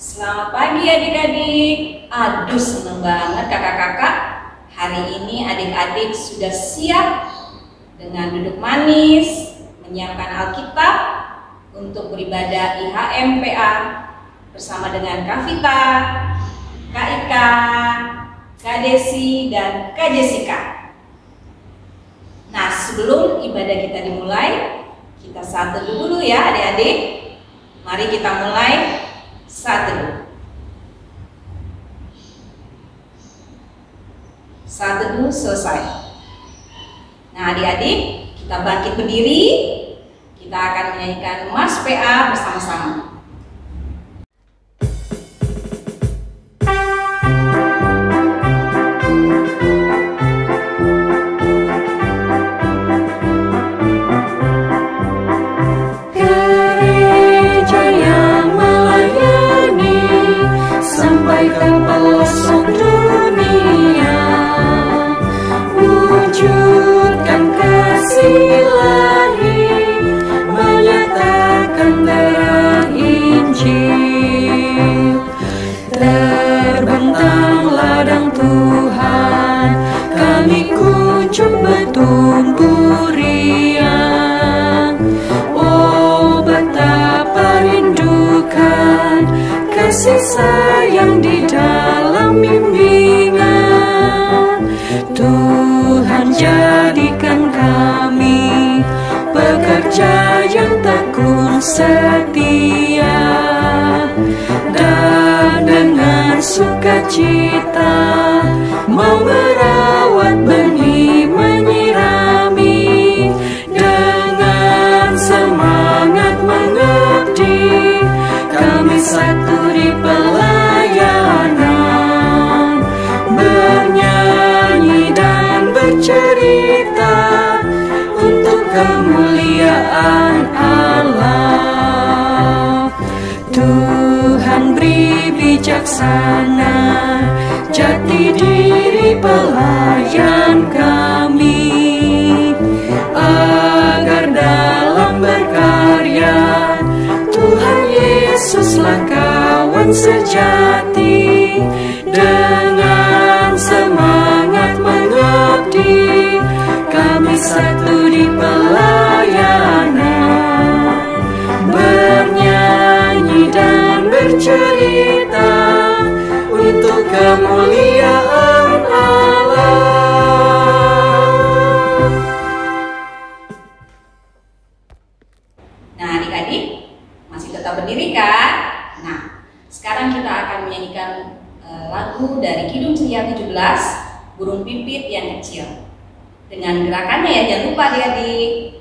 Selamat pagi adik-adik. Aduh, seneng banget kakak-kakak. Hari ini adik-adik sudah siap dengan duduk manis, menyiapkan Alkitab untuk beribadah IHMPA bersama dengan Kak Vita, Kak Ika, Kak Desi, dan Kak Jessica. Nah, sebelum ibadah kita dimulai, kita saat teduh dulu ya adik-adik. Mari kita mulai saat teduh. Saat teduh selesai. Nah adik-adik, kita bangkit berdiri. Kita akan menyanyikan Mas PA bersama-sama. Kasih sayang di dalam bimbingan Tuhan, jadikan kami pekerja yang tekun setia, dan dengan sukacita mau merawat benih, menyirami, dengan semangat mengabdi. Kami satu di pelayanan, bernyanyi dan bercerita untuk kemuliaan Allah. Tuhan beri bijaksana jati diri pelayan kami, agar dalam berkarya Tuhan Yesuslah kawan sejati. Dengan semangat mengabdi, kami satu di pelayanan, bernyanyi dan bercerita untuk kemuliaan Allah. Nah adik-adik, masih tetap berdiri kan? Nah, sekarang kita akan menyanyikan lagu dari Kidung Ceria 17, Burung Pipit yang Kecil. Dengan gerakannya ya, jangan lupa adik-adik.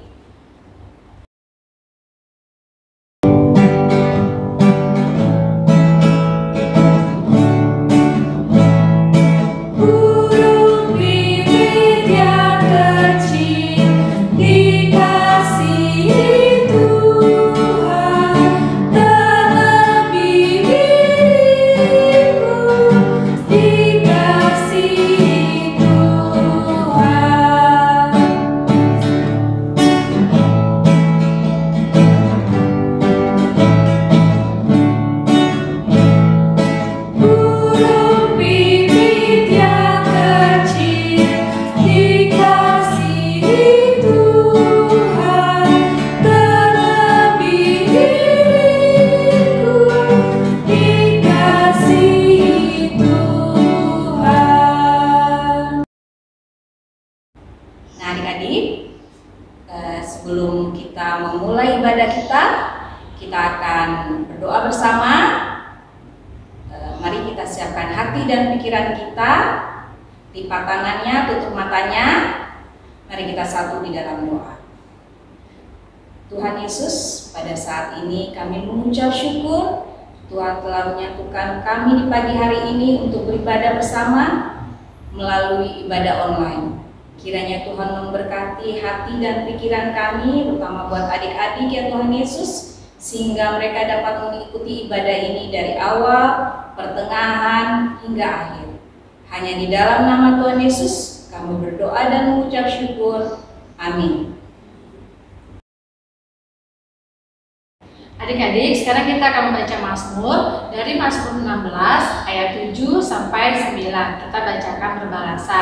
kita, lipat tangannya, tutup matanya. Mari kita satu di dalam doa. Tuhan Yesus, pada saat ini kami mengucap syukur Tuhan telah menyatukan kami di pagi hari ini untuk beribadah bersama melalui ibadah online. Kiranya Tuhan memberkati hati dan pikiran kami, terutama buat adik-adik ya Tuhan Yesus, sehingga mereka dapat mengikuti ibadah ini dari awal, pertengahan, hingga akhir. Hanya di dalam nama Tuhan Yesus kami berdoa dan mengucap syukur. Amin. Adik-adik, sekarang kita akan membaca Mazmur dari Mazmur 16 ayat 7 sampai 9. Kita bacakan berbahasa.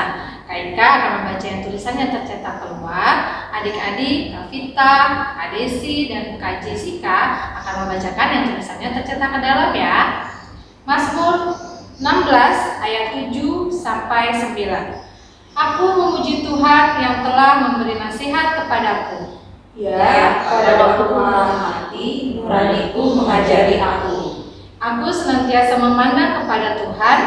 Kak Ika akan membaca yang tulisannya tercetak keluar. Adik-adik, Kak Vita, Kak Desi, dan Kak Jessica akan membacakan yang tulisannya tercetak ke dalam ya. Mazmur 16 ayat 7 sampai 9. Aku memuji Tuhan yang telah memberi nasihat kepadaku. Ya, pada waktu malam hati, nuraniku mengajari aku. Aku senantiasa memandang kepada Tuhan,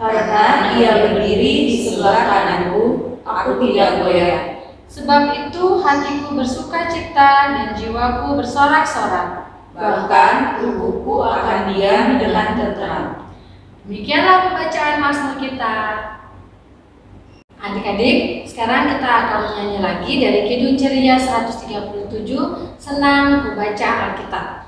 Karena Ia berdiri di sebelah kananku, aku tidak goyah. sebab itu hatiku bersuka cita dan jiwaku bersorak-sorak. Bahkan tubuhku akan diam dengan tenteram. Demikianlah pembacaan Mazmur kita. Adik-adik, sekarang kita akan menyanyi lagi dari Kidung Ceria 137, Senang Ku Baca Alkitab.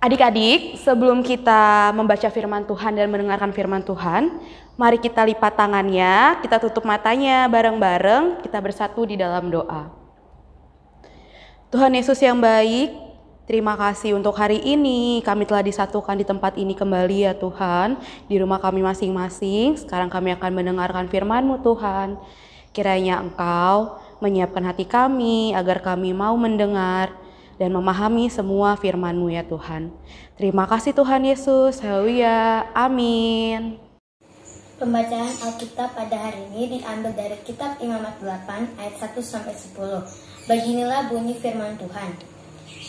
Adik-adik, sebelum kita membaca firman Tuhan dan mendengarkan firman Tuhan, mari kita lipat tangannya, kita tutup matanya bareng-bareng, kita bersatu di dalam doa. Tuhan Yesus yang baik, terima kasih untuk hari ini kami telah disatukan di tempat ini kembali ya Tuhan, di rumah kami masing-masing. Sekarang kami akan mendengarkan firman-Mu Tuhan. Kiranya Engkau menyiapkan hati kami agar kami mau mendengar dan memahami semua firman-Mu ya Tuhan. Terima kasih Tuhan Yesus. Haleluya. Amin. Pembacaan Alkitab pada hari ini diambil dari kitab Imamat 8 ayat 1-10. Beginilah bunyi firman Tuhan.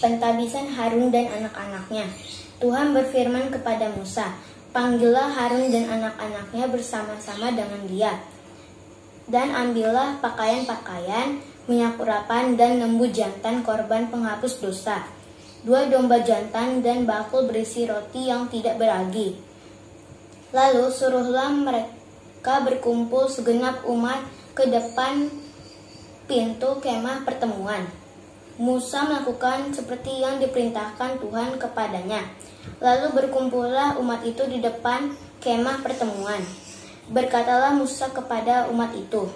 Pentabisan Harun dan anak-anaknya. Tuhan berfirman kepada Musa, panggillah Harun dan anak-anaknya bersama-sama dengan dia. Dan ambillah pakaian-pakaian, minyak urapan dan lembu jantan korban penghapus dosa, 2 domba jantan dan bakul berisi roti yang tidak beragi. Lalu suruhlah mereka berkumpul segenap umat ke depan pintu kemah pertemuan. Musa melakukan seperti yang diperintahkan Tuhan kepadanya. Lalu berkumpullah umat itu di depan kemah pertemuan. Berkatalah Musa kepada umat itu,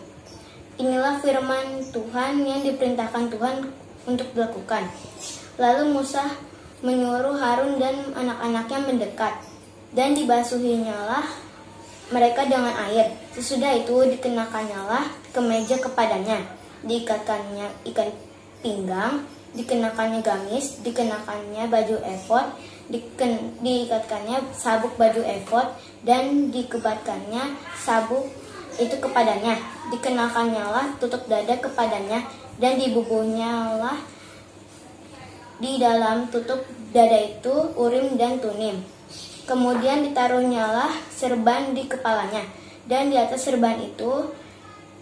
inilah firman Tuhan yang diperintahkan Tuhan untuk dilakukan. Lalu Musa menyuruh Harun dan anak-anaknya mendekat, dan dibasuhinyalah mereka dengan air. Sesudah itu dikenakannya kemeja kepadanya, diikatkannya ikat pinggang, dikenakannya gamis, dikenakannya baju efod, diikatkannya sabuk baju efod, dan dikebatkannya sabuk itu kepadanya, dikenakannya tutup dada kepadanya, dan dibubuhnyalah di dalam tutup dada itu urim dan tumim. Kemudian ditaruhnyalah serban di kepalanya, dan di atas serban itu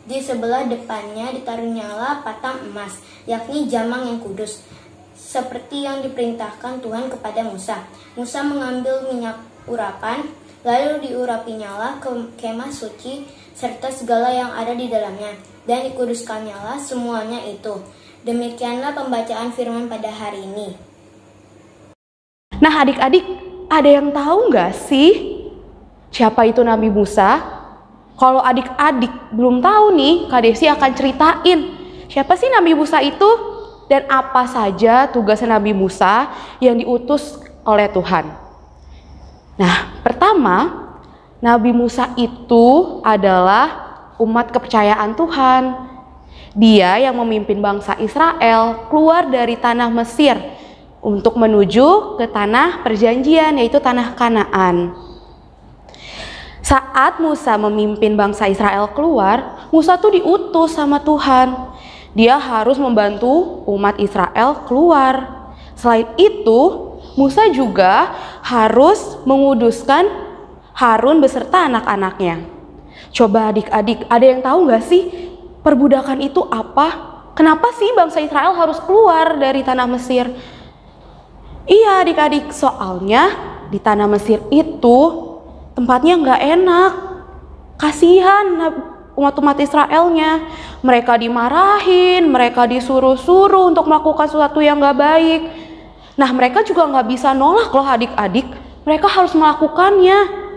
di sebelah depannya ditaruhnyalah patang emas, yakni jamang yang kudus, seperti yang diperintahkan Tuhan kepada Musa. Musa mengambil minyak urapan, lalu diurapinyalah ke kemah suci serta segala yang ada di dalamnya, dan dikuduskannya semuanya itu. Demikianlah pembacaan firman pada hari ini. Nah adik-adik, ada yang tahu nggak sih siapa itu Nabi Musa? Kalau adik-adik belum tahu nih, Kak Desi akan ceritain siapa sih Nabi Musa itu dan apa saja tugas Nabi Musa yang diutus oleh Tuhan. Nah, pertama, Nabi Musa itu adalah umat kepercayaan Tuhan. Dia yang memimpin bangsa Israel keluar dari tanah Mesir untuk menuju ke tanah perjanjian, yaitu tanah Kanaan. Saat Musa memimpin bangsa Israel keluar, Musa tuh diutus sama Tuhan. Dia harus membantu umat Israel keluar. Selain itu, Musa juga harus menguduskan Harun beserta anak-anaknya. Coba adik-adik, ada yang tahu gak sih perbudakan itu apa? Kenapa sih bangsa Israel harus keluar dari tanah Mesir? Iya adik-adik, soalnya di tanah Mesir itu tempatnya nggak enak. Kasihan umat-umat Israelnya. Mereka dimarahin, mereka disuruh-suruh untuk melakukan sesuatu yang nggak baik. Nah mereka juga nggak bisa nolak loh adik-adik. Mereka harus melakukannya.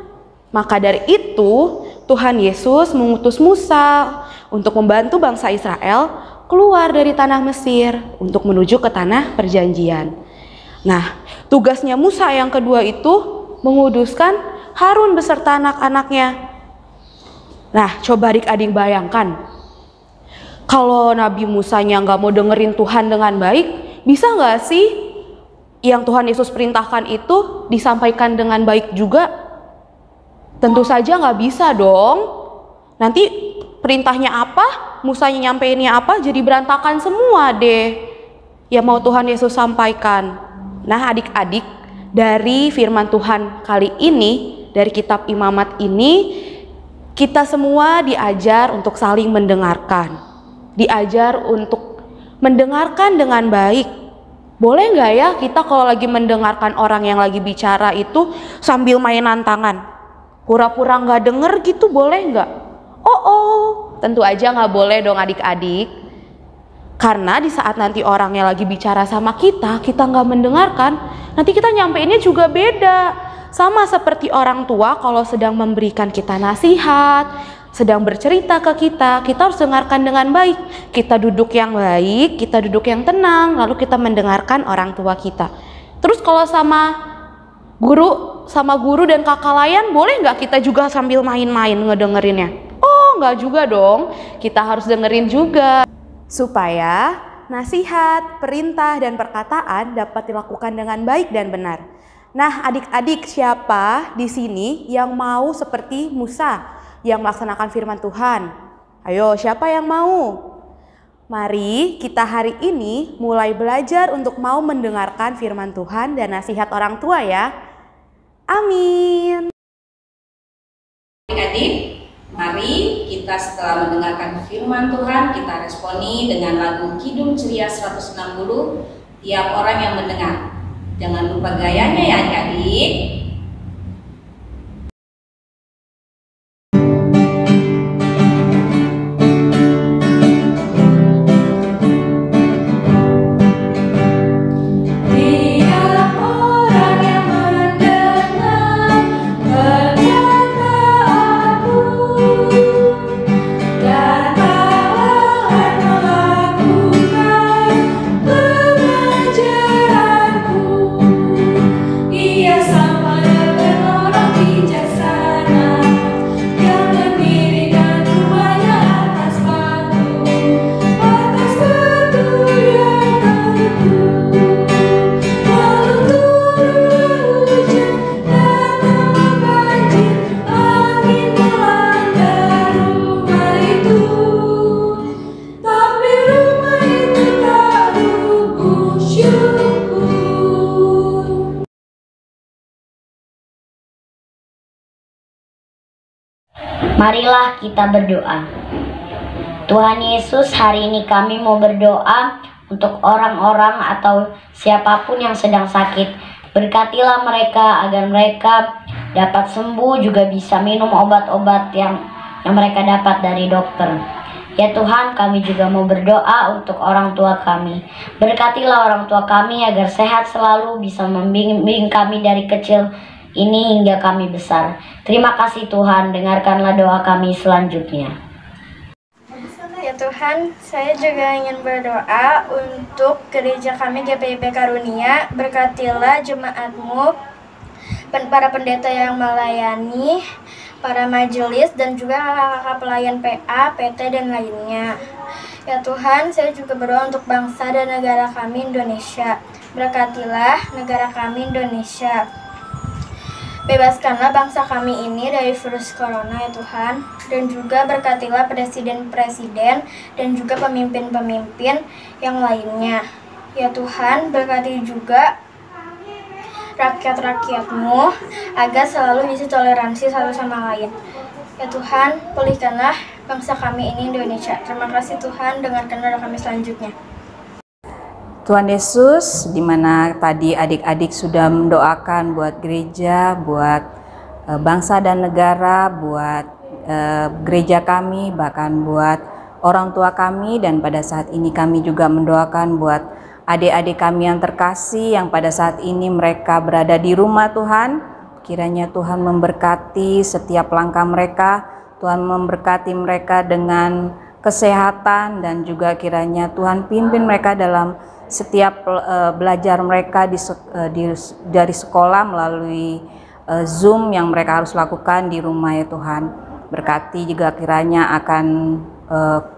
Maka dari itu Tuhan Yesus mengutus Musa untuk membantu bangsa Israel keluar dari tanah Mesir untuk menuju ke tanah perjanjian. Nah tugasnya Musa yang kedua itu menguduskan Harun beserta anak-anaknya. Nah coba adik-adik bayangkan, kalau Nabi Musanya nggak mau dengerin Tuhan dengan baik, bisa nggak sih yang Tuhan Yesus perintahkan itu disampaikan dengan baik juga? Tentu saja nggak bisa dong. Nanti perintahnya apa, Musanya nyampeinnya apa, jadi berantakan semua deh yang mau Tuhan Yesus sampaikan. Nah adik-adik, dari firman Tuhan kali ini, dari kitab Imamat ini, kita semua diajar untuk saling mendengarkan. Diajar untuk mendengarkan dengan baik. Boleh nggak ya kita kalau lagi mendengarkan orang yang lagi bicara itu sambil mainan tangan? Pura-pura nggak denger gitu boleh nggak? Tentu aja nggak boleh dong adik-adik. Karena di saat nanti orangnya lagi bicara sama kita nggak mendengarkan, nanti kita nyampeinnya juga beda. Sama seperti orang tua kalau sedang memberikan kita nasihat, sedang bercerita ke kita harus dengarkan dengan baik. Kita duduk yang baik, kita duduk yang tenang, lalu kita mendengarkan orang tua kita. Terus kalau sama guru dan kakak layan, boleh nggak kita juga sambil main-main ngedengerinnya? Nggak juga dong, kita harus dengerin juga. Supaya nasihat, perintah, dan perkataan dapat dilakukan dengan baik dan benar. Nah adik-adik, siapa di sini yang mau seperti Musa yang melaksanakan firman Tuhan? Ayo, siapa yang mau? Mari kita hari ini mulai belajar untuk mau mendengarkan firman Tuhan dan nasihat orang tua ya. Amin. Adik-adik, mari kita setelah mendengarkan firman Tuhan, kita responi dengan lagu Kidung Ceria 160, tiap orang yang mendengar. Jangan lupa gayanya ya adik-adik. Marilah kita berdoa. Tuhan Yesus, hari ini kami mau berdoa untuk orang-orang atau siapapun yang sedang sakit. Berkatilah mereka agar mereka dapat sembuh, juga bisa minum obat-obat yang mereka dapat dari dokter. Ya Tuhan, kami juga mau berdoa untuk orang tua kami. Berkatilah orang tua kami agar sehat selalu, bisa membimbing kami dari kecil ini hingga kami besar. Terima kasih Tuhan, dengarkanlah doa kami selanjutnya. Ya Tuhan, saya juga ingin berdoa untuk gereja kami GPIP Karunia. Berkatilah jemaat-Mu, para pendeta yang melayani, para majelis, dan juga kakak-kakak pelayan PA, PT, dan lainnya. Ya Tuhan, saya juga berdoa untuk bangsa dan negara kami Indonesia. Berkatilah negara kami Indonesia. Bebaskanlah bangsa kami ini dari virus corona ya Tuhan. Dan juga berkatilah presiden-presiden dan juga pemimpin-pemimpin yang lainnya. Ya Tuhan, berkati juga rakyat-rakyat-Mu agar selalu bisa toleransi satu sama lain. Ya Tuhan, pulihkanlah bangsa kami ini Indonesia. Terima kasih Tuhan, dengarkan doa kami selanjutnya. Tuhan Yesus, di mana tadi adik-adik sudah mendoakan buat gereja, buat bangsa dan negara, buat gereja kami, bahkan buat orang tua kami, dan pada saat ini kami juga mendoakan buat adik-adik kami yang terkasih yang pada saat ini mereka berada di rumah Tuhan. Kiranya Tuhan memberkati setiap langkah mereka, Tuhan memberkati mereka dengan kesehatan, dan juga kiranya Tuhan pimpin mereka dalam setiap belajar mereka dari sekolah melalui Zoom yang mereka harus lakukan di rumah ya Tuhan. Berkati juga kiranya akan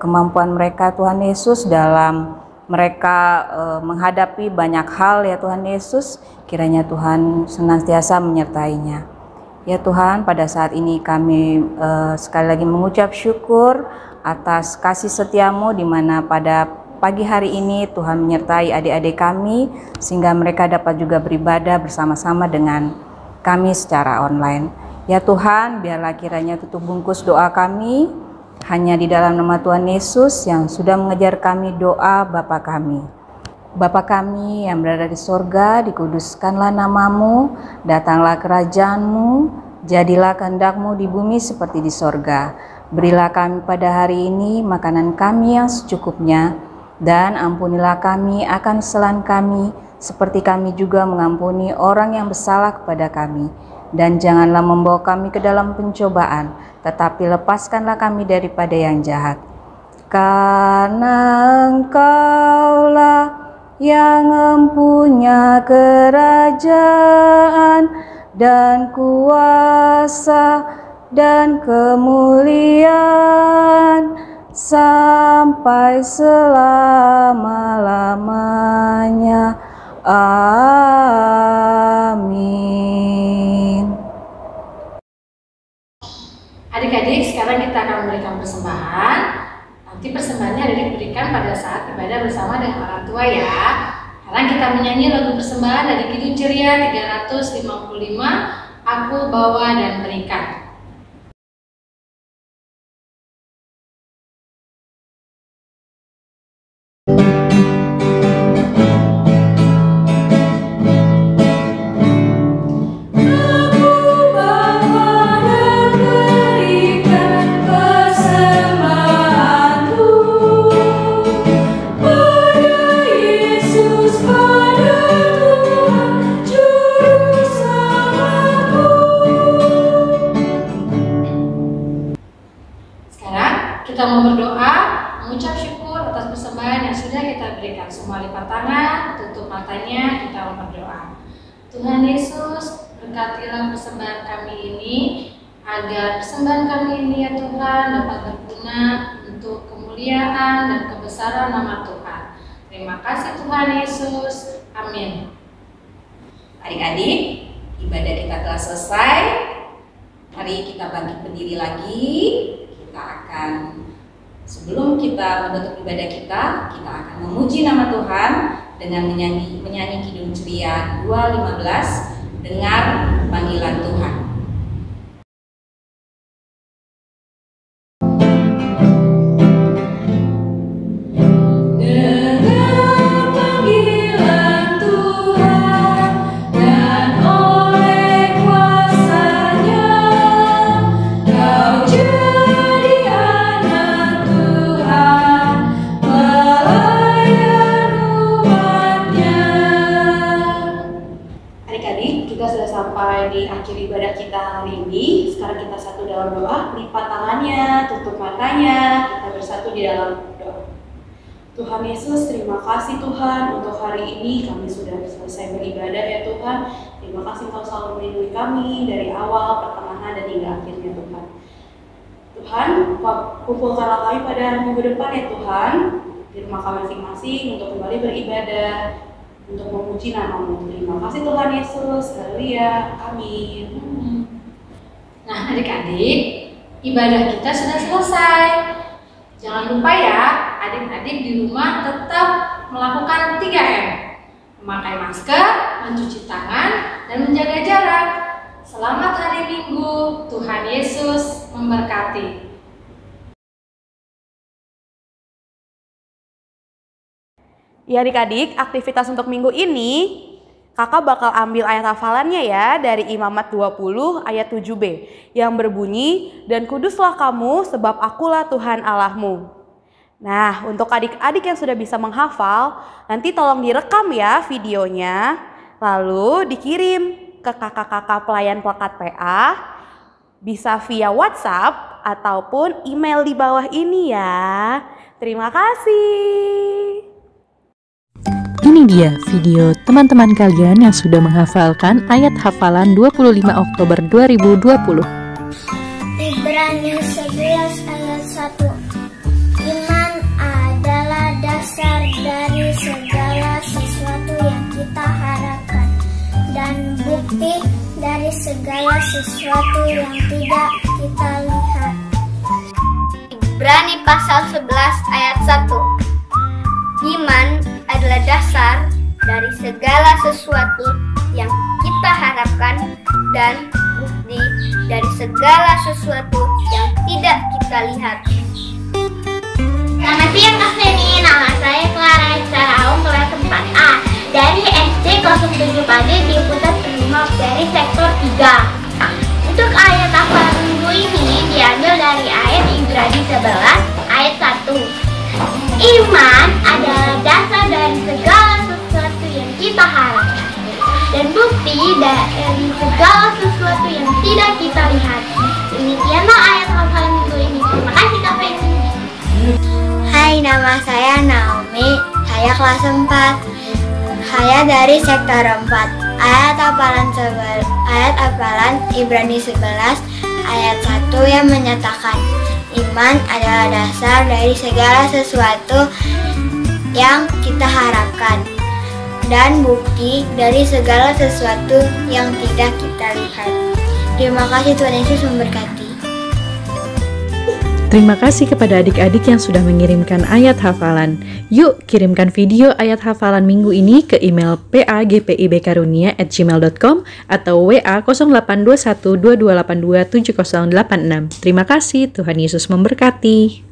kemampuan mereka Tuhan Yesus dalam mereka menghadapi banyak hal ya Tuhan Yesus. Kiranya Tuhan senantiasa menyertainya. Ya Tuhan, pada saat ini kami sekali lagi mengucap syukur atas kasih setia-Mu, di mana pada pagi hari ini Tuhan menyertai adik-adik kami sehingga mereka dapat juga beribadah bersama-sama dengan kami secara online. Ya Tuhan, biarlah kiranya tutup bungkus doa kami hanya di dalam nama Tuhan Yesus yang sudah mengajar kami doa Bapa kami. Bapa kami yang berada di sorga, dikuduskanlah namamu, datanglah kerajaan-Mu, jadilah kehendak-Mu di bumi seperti di sorga. Berilah kami pada hari ini makanan kami yang secukupnya, dan ampunilah kami akan kesalahan kami, seperti kami juga mengampuni orang yang bersalah kepada kami. Dan janganlah membawa kami ke dalam pencobaan, tetapi lepaskanlah kami daripada yang jahat. Karena Engkaulah yang mempunyai kerajaan dan kuasa dan kemuliaan sampai selama-lamanya. Amin. Adik-adik, sekarang kita akan memberikan persembahan. Nanti persembahannya adik diberikan pada saat ibadah bersama dengan orang tua ya. Sekarang kita menyanyi lagu persembahan dari Kidung Ceria 355, Aku Bawa dan Berikan. Kita mau berdoa, mengucap syukur atas persembahan yang sudah kita berikan. Semua lipat tangan, tutup matanya, kita mau berdoa. Tuhan Yesus, berkatilah persembahan kami ini, agar persembahan kami ini ya Tuhan dapat berguna untuk kemuliaan dan kebesaran nama Tuhan. Terima kasih Tuhan Yesus, amin. Adik-adik, ibadah kita telah selesai. Mari kita bangkit berdiri lagi. Kita akan, sebelum kita menutup ibadah kita akan memuji nama Tuhan dengan menyanyi Kidung Ceria 215, Dengar Panggilan Tuhan. Di akhir ibadah kita hari ini, sekarang kita satu dalam doa, lipat tangannya, tutup matanya, kita bersatu di dalam doa. Tuhan Yesus, terima kasih Tuhan untuk hari ini kami sudah selesai beribadah ya Tuhan. Terima kasih Engkau selalu melindungi kami dari awal, pertengahan, dan hingga akhirnya Tuhan. Tuhan, kumpulkanlah kami pada minggu depan ya Tuhan, di rumah kami masing-masing untuk kembali beribadah, untuk memuji nama-Mu. Terima kasih Tuhan Yesus. Haleluya. Amin. Nah, adik-adik, ibadah kita sudah selesai. Jangan lupa ya, adik-adik di rumah tetap melakukan 3M. Memakai masker, mencuci tangan, dan menjaga jarak. Selamat hari Minggu, Tuhan Yesus memberkati. Ya adik-adik, aktivitas untuk minggu ini kakak bakal ambil ayat hafalannya ya dari Imamat 20 ayat 7b yang berbunyi, dan kuduslah kamu sebab akulah Tuhan Allahmu. Nah, untuk adik-adik yang sudah bisa menghafal, nanti tolong direkam ya videonya, lalu dikirim ke kakak-kakak pelayan plakat PA, bisa via WhatsApp ataupun email di bawah ini ya. Terima kasih. Ini dia video teman-teman kalian yang sudah menghafalkan ayat hafalan 25 Oktober 2020. Ibrani 11 ayat 1. Iman adalah dasar dari segala sesuatu yang kita harapkan dan bukti dari segala sesuatu yang tidak kita lihat. Ibrani pasal 11 ayat 1. Iman adalah dasar dari segala sesuatu yang kita harapkan dan bukti dari segala sesuatu yang tidak kita lihat. Selamat siang Kak Feni, nama saya Clara Isaraung, kelas 4A dari SD 07 Pagi di pusat Primok dari sektor 3. Untuk ayat hafalan minggu ini diambil dari ayat Ibrani 11 ayat 1. Iman adalah dasar dari segala sesuatu yang kita harapkan dan bukti dari segala sesuatu yang tidak kita lihat. Demikianlah ayat hafalan minggu ini. Terima kasih Kak Feni. Hai, nama saya Naomi, saya kelas 4. Saya dari sektor 4. Ayat hafalan Ibrani 11 ayat 1 yang menyatakan iman adalah dasar dari segala sesuatu yang kita harapkan dan bukti dari segala sesuatu yang tidak kita lihat. Terima kasih, Tuhan Yesus memberkati. Terima kasih kepada adik-adik yang sudah mengirimkan ayat hafalan. Yuk kirimkan video ayat hafalan minggu ini ke email pagpibkarunia@gmail.com atau WA 082122827086. Terima kasih, Tuhan Yesus memberkati.